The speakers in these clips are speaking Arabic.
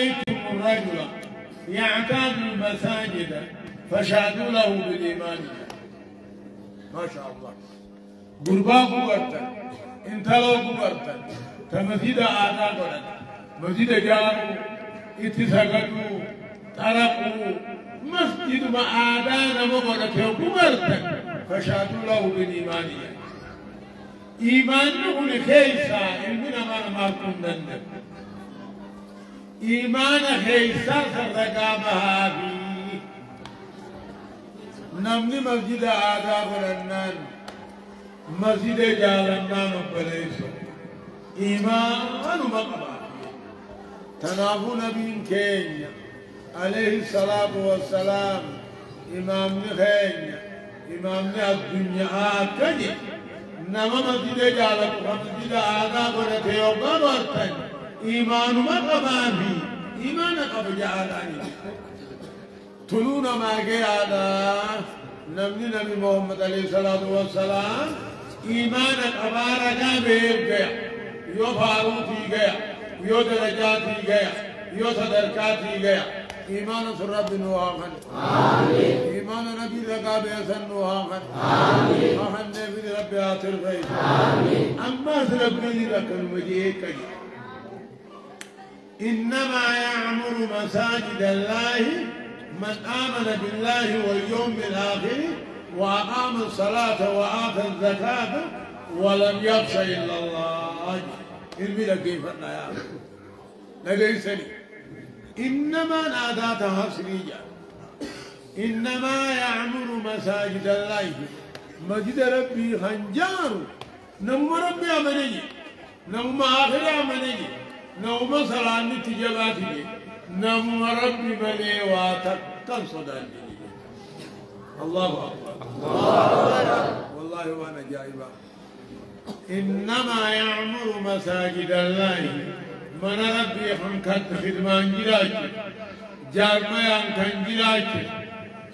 رأيتم الرجل يعتاد المساجد فشهدوا له بالإيمان ما شاء الله قربا قبرتا انت لو قبرتا تمسجد آداء قرأت مسجد جارو اتساقدوا ترقوا مسجد ما آداء نمو قرأت قبرتا فشهدوا له بالإيمان إيمان نقول خيسا إلمنا ما كنا إيمان خيسا سرقامها فيه نمني مسجد آداء قرأنان مسجد جالنا مبليسو إيمان مقبا تنافو نبي كينيا عليه الصلاة والسلام إمام خينيا إمام الدنيا كني نما مسجد جالنا مسجد آداء قرأت يوغا برتن إيمان مقبا في إيمان قبل جالاني تلون ما قيادا نبي محمد عليه الصلاة والسلام إيمان أبارك بير يو فاروقي گیا يو درجاتي گیا يو صدركاتي گیا إيمان سرب نوحاً آمين إيمان نبي رقاب يسن نوحاً آمين آخر نبي رب آخر غير آمين أما سرب نجي لكن مجيء كي إنما يعمر مساجد الله من آمن بالله واليوم الآخر وأقام الصلاة وآتى الزكاة ولم يخش إلا الله إلمي كيف يا لقيسني إنما ناداتها سريجا إنما يعمر مساجد الله مسجد ربي خنجار نوم ربي أمني نوم آخر أمني نوم صلاة تجباتي نوم ربي بني واتقن صداني الله أكبر والله وانا جايبا إنما يعمر مساجد الله من ربي خنكت خدمان جراج جارميان كان جراج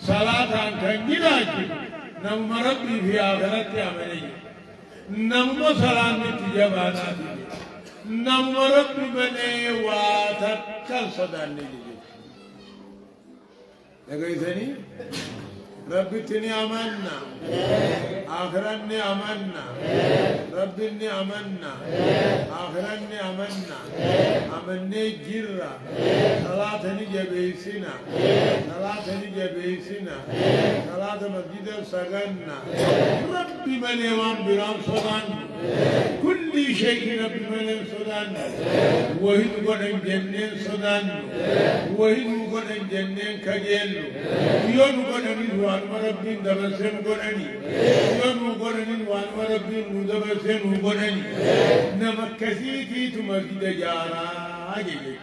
صلاة كان جراج نوم ربي في آخرت عملي نوم صلاة تجبانات نوم ربي بني واتقن صداني لقيتني ربي تني أمنا آخرني أمنا ربي إني أمنا آخرني أمنا أمني جرا صلاة نجبيسنا صلاة نجبيسنا صلاة مسجد سجنا ربي من يوم برام صدان كل شيء ربي من صدان وهي قدن جنين صدان وهي قدن جنين كجيلو يوم قدن وان ربي دبسم قدني يوم قدن وان ربي مدبسم قدني نمكسيتي تمسجد جارا أجيك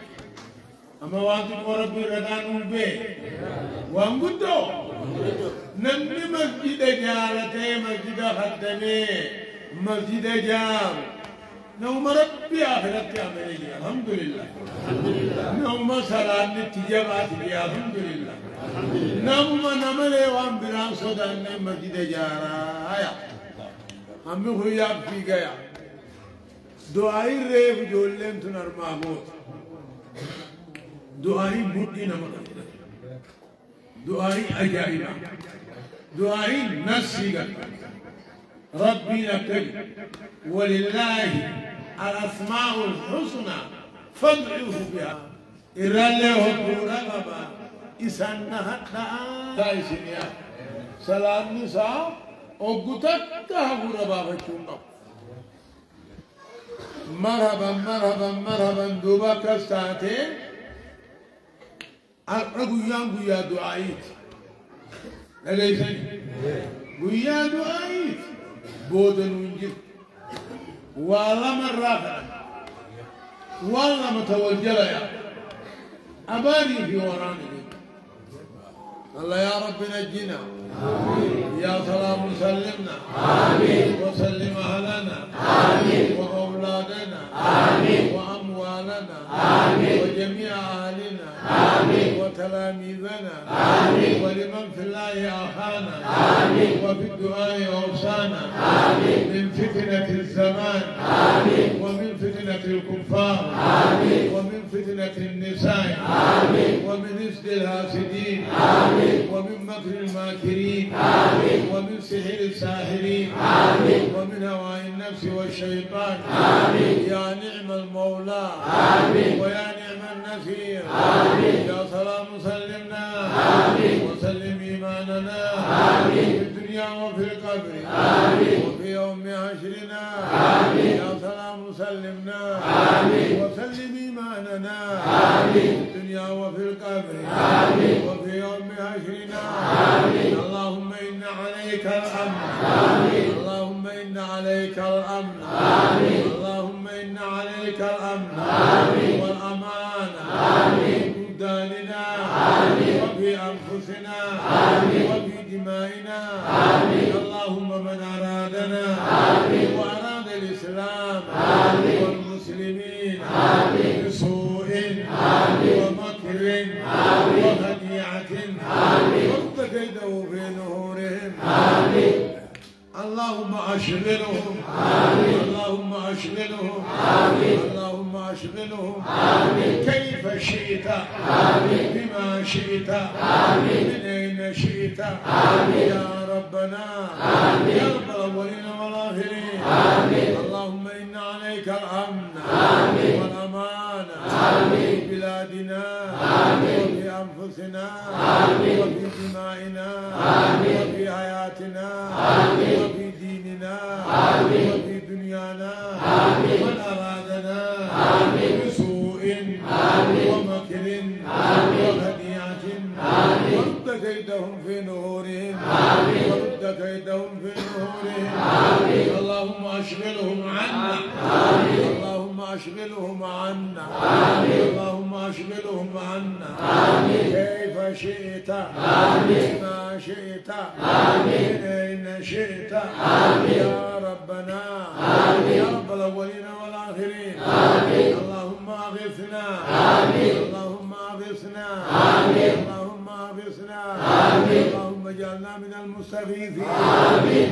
أما وانتم ربي ردانو به وانقدو نمني مسجد جارتي مسجد خدمي مسجد جار نوم ربي آخرت عملي الحمد لله نوم صلاة تجابات الحمد لله نوم نملي وان برام صدان مسجد جارا آيا هم خوياب في گیا دعائي ريف جولن تنر محمود دعائي بودي نمك دعائي أجائبا دعائي نسيغا ربي نكري ولله الأسماء الحسنى فادعوه بها إرالله رغبا إسانها تايسينيا سلام نساء أوغتك هغربا بچونا مرحبا مرحبا مرحبا دوبا كستاتي أقرأ يا دعائيت لليسني قويا دعائيت بودن ونجل والله مرة والله متوجل يا أباني في وراني الله يا رب نجينا آمين يا سلام سلمنا آمين وسلم أهلنا آمين وأولادنا آمين وأموالنا آمين وجميع أهلنا آمين وتلاميذنا آمين ولمن في الله أخانا آمين وفي الدعاء أوصانا آمين من فتنة الزمان آمين ومن فتنة فتنة الكفار ومن فتنة النساء ومن إسد الحاسدين ومن مكر الماكرين ومن سحر الساحرين ومن هواء النفس والشيطان يا نعم المولى ويا نعم النصير يا سلام سلمنا وسلم إيماننا في الدنيا وفي القبر وفي يوم حشرنا يا سلام سلمنا وسلم إيماننا في الدنيا وفي القبر وفي يوم حشرنا اللهم إن عليك الأمن اللهم إن عليك الأمن اللهم إن عليك الأمن والأمان في بلداننا وفي أنفسنا وفي دمائنا اللهم من أرادنا وأراد الإسلام والمسلمين بسوء ومكر وخديعة ورد كيده في نهورهم اللهم أشغلهم اللهم أشغلهم اللهم أشغلهم كيف شئت بما شئت من أين شئت يا ربنا يا رب الأولين والآخرين اللهم إن عليك الأمن والأمان في بلادنا وفي أنفسنا وفي دمائنا وفي حياتنا وفي ديننا وفي دنيانا من أرادنا بسوء ومكر وخديعة ورد كيدهم في نهورهم ورد كيدهم في نهورهم اللهم أشغلهم عنا اللهم أشغلهم عنا اللهم أشغلهم عنا كيف شئت بما شئت من أين شئت يا ربنا يا رب الأولين والآخرين اللهم أغثنا اللهم أغثنا اللهم أغثنا اللهم اجعلنا من المستغيثين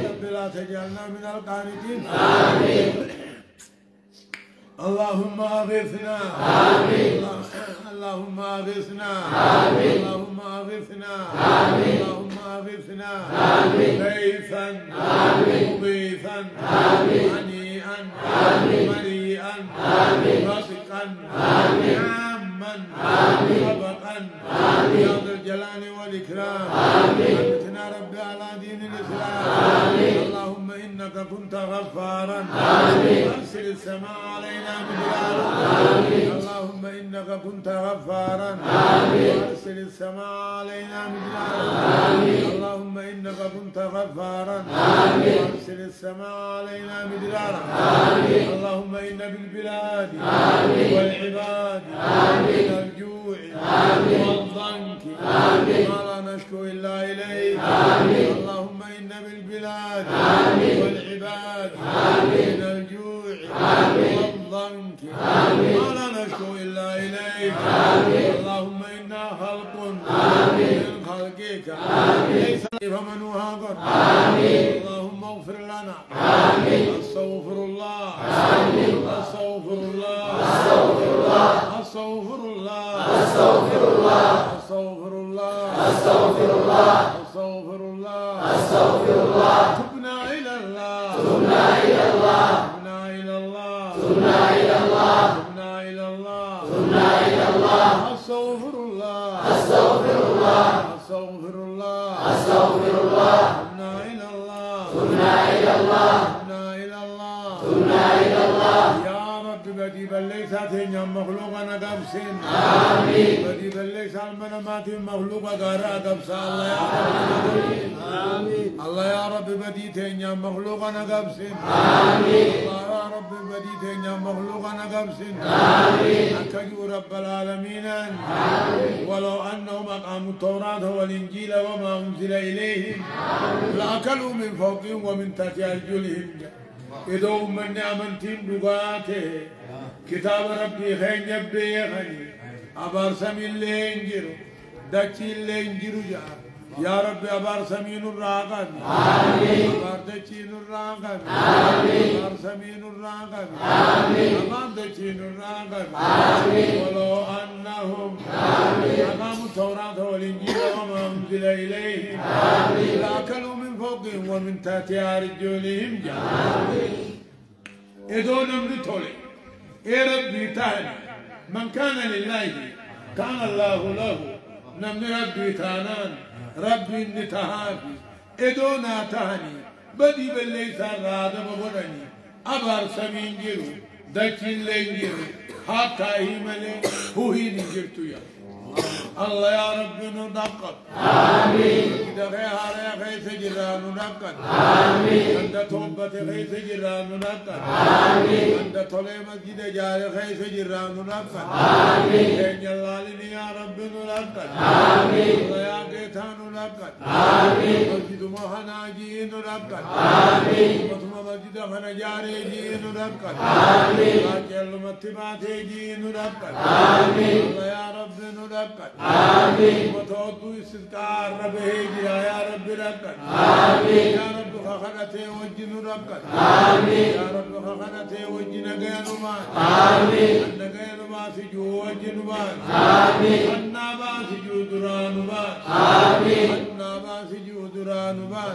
رب لا تجعلنا من القانتين اللهم أغثنا اللهم أغثنا اللهم أغثنا اللهم أغثنا غيثا مغيثا هنيئا مريئا رزقا عاما طبقا يا ذا الجلال والإكرام أمتنا ربي على دين الإسلام اللهم إنك كنت غفارا أرسل السماء علينا مدرارا اللهم إنك كنت غفارا أرسل السماء علينا مدرارا اللهم إنك كنت غفارا أرسل السماء علينا مدرارا اللهم إن بالبلاد والعباد من الجوع والضنك ما لا نشكو إلا إليك اللهم إن بالبلاد والعباد من الجوع والضنك ما لا نشكو إلا إليك اللهم إنا خلق من خلقك ليس فمن هاجر اللهم اغفر لنا استغفر الله استغفر الله استغفر الله استغفر الله استغفر الله استغفر الله استغفر الله استغفر الله تبنا إلى الله تبنا إلى الله تبنا إلى الله تبنا إلى الله تبنا إلى الله تبنا إلى الله استغفر الله استغفر الله استغفر الله استغفر الله تبنا إلى الله تبنا إلى الله تبنا إلى الله تبنا إلى الله يا رب بدي بليس هاتين مخلوقا قبسين آمين بدي بليس المنامات مخلوقا غارا قبسا الله يا رب آمين الله يا رب بدي تين مخلوقا قبسين آمين الله يا رب بدي تين مخلوقا قبسين آمين أكجو رب العالمين آمين ولو أنهم أقاموا التوراة والإنجيل وما أنزل إليهم لأكلوا من فوقهم ومن تحت أرجلهم إذا من أمنتم دقاته كتاب ربي خين يبدي خني أبار سمي اللي ينجرو دكتي اللي ينجرو جاء يا رب أبار سمين الراقب أبار دچين الراقب أبار سمين الراقب أبار دچين الراقب ولو أنهم أقاموا التوراة والإنجيل وما أنزل إليهم لأكلوا من فوقهم ومن تحت أرجلهم إدون من تولي يا ربي تعالى من كان لله كان الله له نمني ربي تانان ربي نتهافي إدونا تهني بدي بالليسان رادم برني أبار سمين جيرو دكين لين جيرو حتى هيملي هو هي نجرتو يا الله يا ربي ندقق آمين دخي هاري خي سجران ندقق آمين عند توبة خي سجران ندقق آمين عند طلع مسجد جاري خي سجران ندقق آمين إن جلالني يا ربي ندقق آمين الله يا قيتان ندقق آمين مسجد مهنا جي ندقق آمين مسجد مهنا جاري جي ندقق آمين راجل متباتي جي ندقق آمين الله يا ربي ندقق آمين وتوضو استذكار ربه يا رب ربك آمين يا رب خخنته وجن ربك آمين يا رب خخنته وجن غيرما آمين غيرما سجو وجن ما آمين النبا سجو دران ما آمين النبا سجو دران ما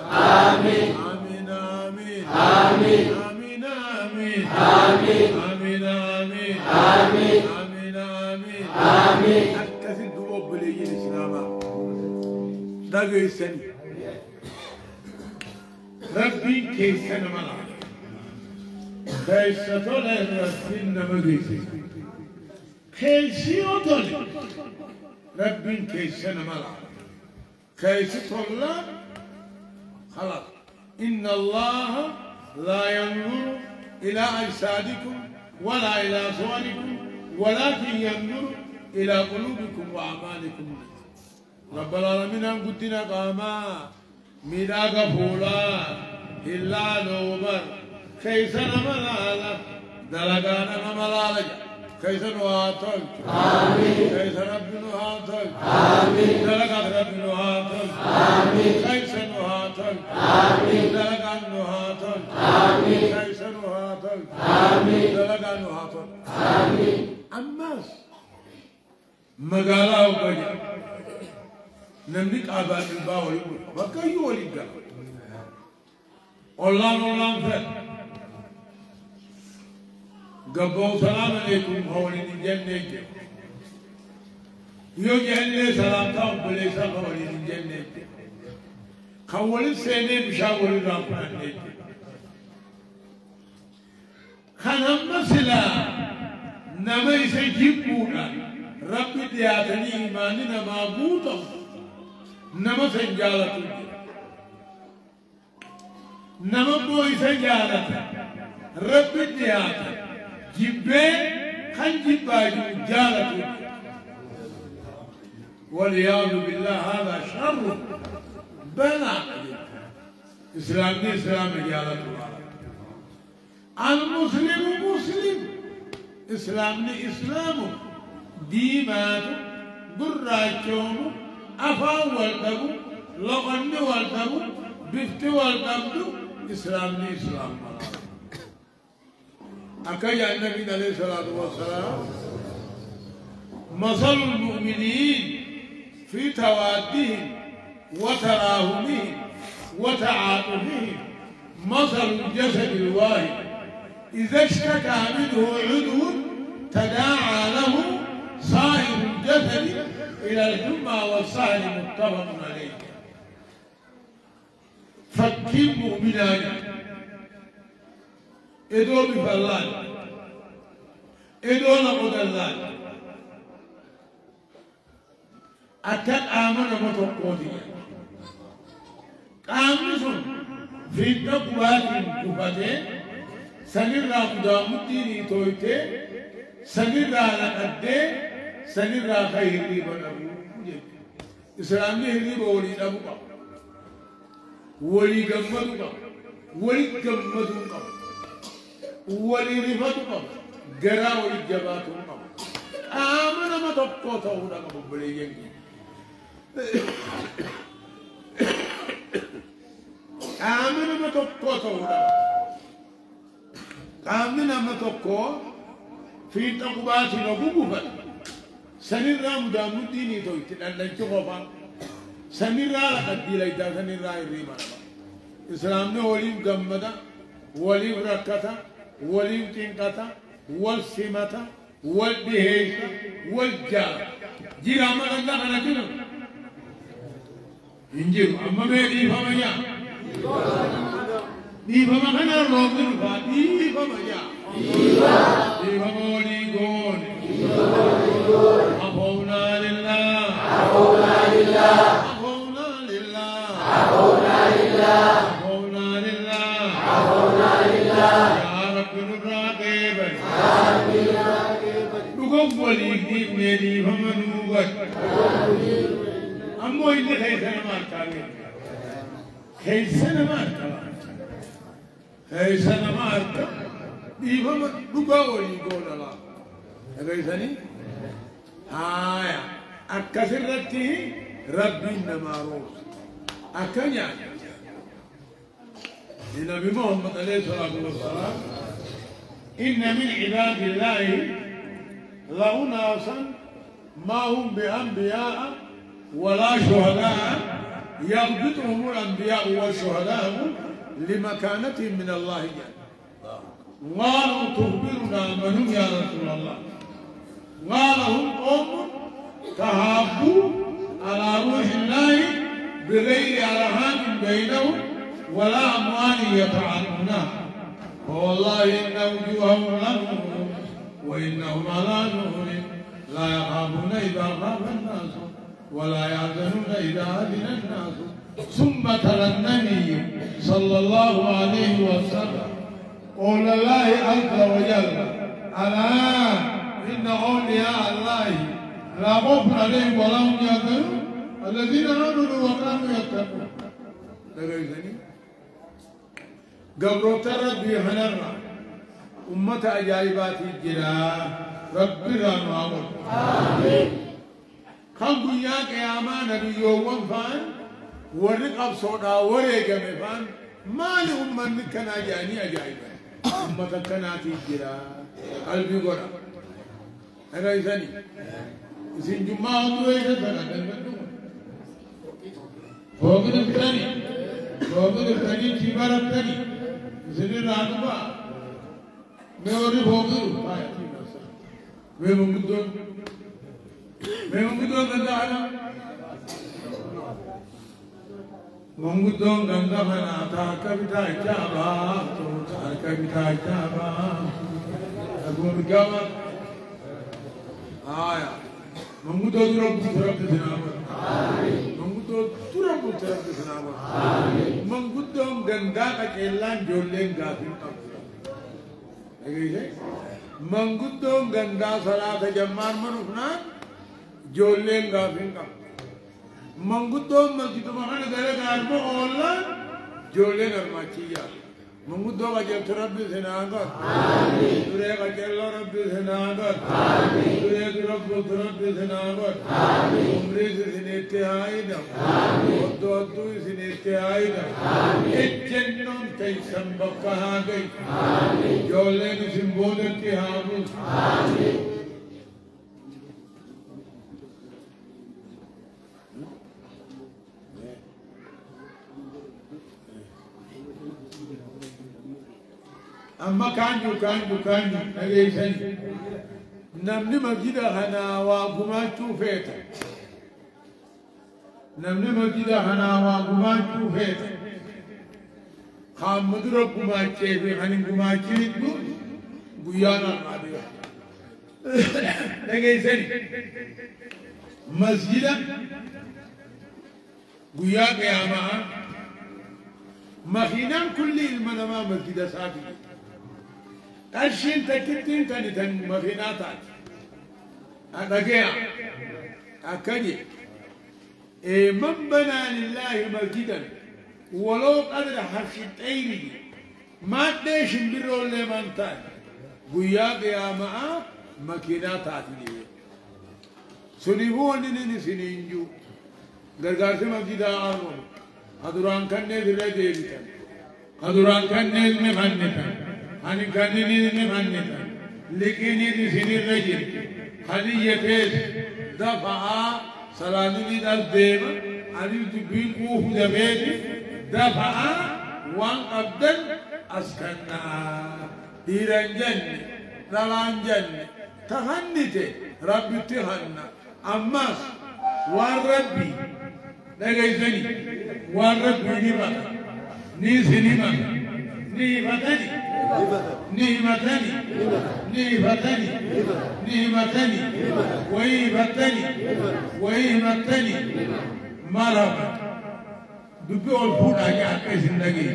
آمين آمين آمين آمين آمين آمين آمين آمين آمين آمين آمين آمين آمين أكثر دوب بليجي الإسلام دعوي سن ربي كيسن ملا كيسطول ربي نمجيس كيسيو دول ربي كيسن ملا كيسطول خلاص إن الله لا ينظر إلى أجسادكم ولا إلى صوركم ولكن ينظر إلى قلوبكم وأعمالكم رب العالمين أن قدنا قاما ميراغ فولا إلا نوبر كيسنا ملالا دلقانا ملالا كيسن واتل آمين كيسن ربنا واتل آمين دلقات ربنا واتل آمين كيسن واتل آمين دلقات واتل آمين كيسن واتل آمين دلقات واتل آمين أماس مقالا وقجا نملك آباد الباوي وكي يولي الله فل قبو سلام عليكم هولي الجنة يو جنة سلام تاو بليسا هولي الجنة خولي سيني مشاوري رافعان خنم مسلا نمي سيجيبونا ربي دياتني إيماني نمابوتا نما سنجالة نما بوي سنجالة ربي دياتا جبه خن جباجو جالة والعياذ بالله هذا شر بلا إسلامي إسلام جالة المسلم مسلم إسلامي إسلام ديمات براجوم أفا والدبو لغن والدبو بفت والدبو إسلامي إسلام أكايا النبي عليه الصلاة والسلام مثل المؤمنين في توادهم وتراهمهم وتعاطفهم مثل الجسد الواحد إذا اشتكى منه عضو تداعى له سائر الجسد إلى الحمى والسهر متفق عليه فكر مؤمنان إدو بفلان إدو نقدلان أتت آمن متوقوتي قامسون في النقوات كفتين سنرى قدامتيني تويتي سنرى لقدي سنرى خيري بنبو إسلامي هري بولي نبو ولي قمدو ولي قمدو ولي رفتو قرا ولي جباتو آمن متوقوتو نقبو بليين آمن ما تقوى تودا آمن ما تقوى في تقبات نبوغفا سنرى مدام الديني تويت لأن الجغفا سنرى لقد ديليتا سنرى الريما إسلامنا وليم قمدا وليم ركتا وليم تنقتا والسمتا والبهيش والجار جيراما الله أنا كنا إنجيل أما بيدي فما يا دي فما كنا روكن فدي فما يا دي فما وليكون أبونا لله أبونا لله أبونا لله أبونا لله أبونا لله أبونا لله يا رب نراقب يا رب نراقب نقوم وليكين ميدي فما نوبت أمو إني خيسنا ماركا خيسنا ماركا خيسنا ماركا ديفما دقاولي قول الله خيسني هايا أكثر رتي ربي نماروس أكنيا النبي محمد عليه الصلاة والسلام إن من عباد الله لأناسا ما هم بأنبياء ولا شهداء يغبطهم الأنبياء والشهداء لمكانتهم من الله جل قالوا تخبرنا من هم يا رسول الله قال هم قوم تهابوا على روح الله بغير أرحام بينهم ولا أموال يتعلمونها فوالله إن وجوههم لنور وإنهم على نور لا يخافون إذا خاف الناس ولا يحزنون إذا أذن الناس ثم ترى النبي صلى الله عليه وسلم قول الله عز وجل ألا إن أولياء الله لا خوف عليهم ولا هم يحزنون الذين آمنوا وكانوا يتقون قبروت ربي هنرى أمة أجايبات الجلا ربي رانو آمين خلق يا قياما نبي يوم فان ورقب صودا ورقم فان ما لهم من كنا جاني أجايبا أمة كنا تجرا قلبي قرأ أنا إذني إذن جمعة دوية تنا فوقد الثاني فوقد الثاني كبار الثاني إذن رانبا موري فوقد ممدون ممدون gandana mongudon gandana ta kavita chaba to ta kavita chaba agun gawa aya mongudon turab dinama amin mongudon turab dinama amin mongudon ganda ka kelan jolen gafin ege mongudon ganda salat jamman manufna jolen gafin kam manguddo masjid mahana gare garbo olla jolen armachiya manguddo ga jel rabbi senaga amin dure ga jel rabbi senaga amin dure rabbi senaga amin umri sinete aida amin oddu sinete aida amin echennon tay sambakka ha gai amin jolen simbodati habu amin أما كانوا أليسن نمني مجدا هنا وقما تشوفيتا نمني مجدا هنا وقما تشوفيتا خامد ربما تشوفي هني قما تشوفي بيانا عادية أليسن مسجدا بيا قياما مخينا كل المنما مسجد ساتي أشين تكتين تاني تان مخيناتات أدقيا أكدي من بنى لله مسجدا ولو قدر حرشتين ما تدش برو لمنتان بيا قياما مخيناتات ليه سنيبون نيني سنينجو غرغار سے مسجد آرون أدوران كنّي ذرّيتي أدوران كنّي مهنّتا أنا كنّي مهنّتا لكني ذي الرجل خلية دفع سلالي دالديم أريد بيكوه دبيت دفع وان قبل أسكننا هيرنجن لالانجن تهنّت ربي تهنّ أماس والربي نجيزني والربي نيفتني وهيفتني مرحبا دبي الفود آجي آكي زندگی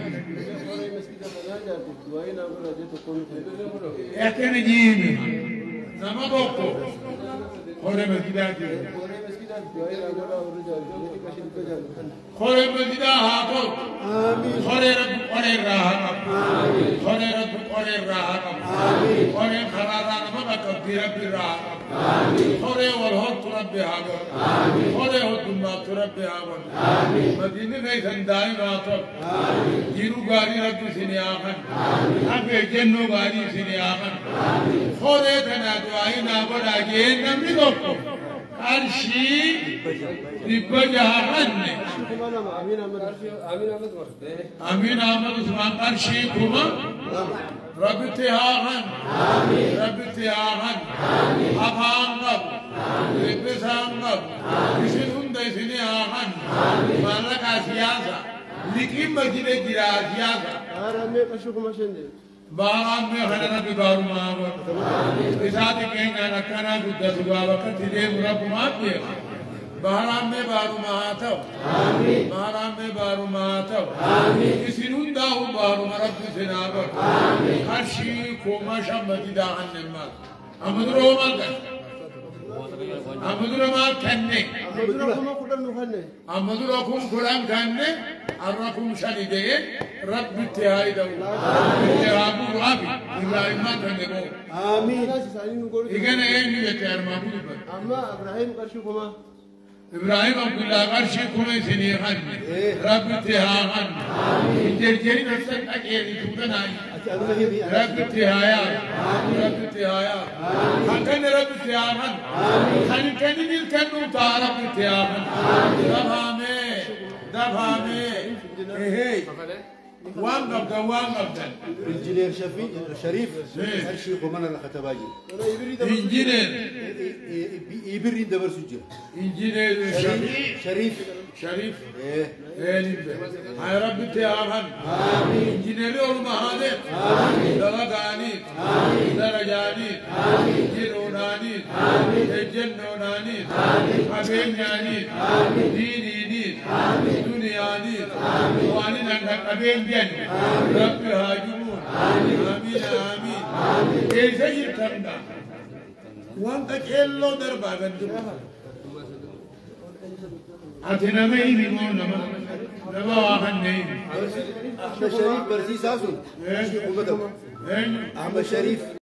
اكن جيمي نما بوكو خوري مسجداتي خوري مسجدا هاكو خوري رب خوري راها خوري رب خوري راها خوري خرارا نما كبير راها خوري والهوت رب هاكو خوري هوت ما رب هاكو مدينه نہیں زندائی ماتو جیرو گاری رب سنی آخن ابے جنو گاری سنی آخن خوري تنا دعائی نابر آگئے نمی دوکو عرشی ربجاہن امین آمد عثمان عرشی کما رب تیاہن افان رب رب سانگب کسی ہندے سنی آخن مالکا سیاسا لیکن مجھنے گرا سیاسا باران میں خلنا ببارو ماوت اساتی کہیں گا نکانا گدہ سبا وقت دے مرب ماتے باران میں بارو ماتو کسی نندہ ہو بارو مرب سنابت ہر شیئی کو ماشا مدیدہ انمال امدرو ملکت امدرو مال کھنے امدرو کم کھڑام کھنے الرقم شديد رب اتهاي دو اتهاب رابي إبراهيم ما تنجبو آمين إذن أين يتهر مابود بر أما إبراهيم قرشكما إبراهيم عبد الله قرشكما سنيخان رب اتهاغان جرجري نفسك أكيد تودناي رب اتهايا خلقن رب اتهاغان خلقن ملكن تا رب اتهاغان دفامي إيه وان قبضن إنجينير شريف الشيخ ومن الختباجي إنجينير يبرين دبر سجل إنجينير شريف إيه هاي رب تياهن إنجينير والمهادة درجاني جنوناني جنوناني أبيناني ديني دنياني واني نحن أبين جن رب هاجمون آمين إيش يركبنا وانت كيلو دربا بندر أتنا ما يبيمون نما واحد نيم أحمد شريف برسيس أصل أحمد شريف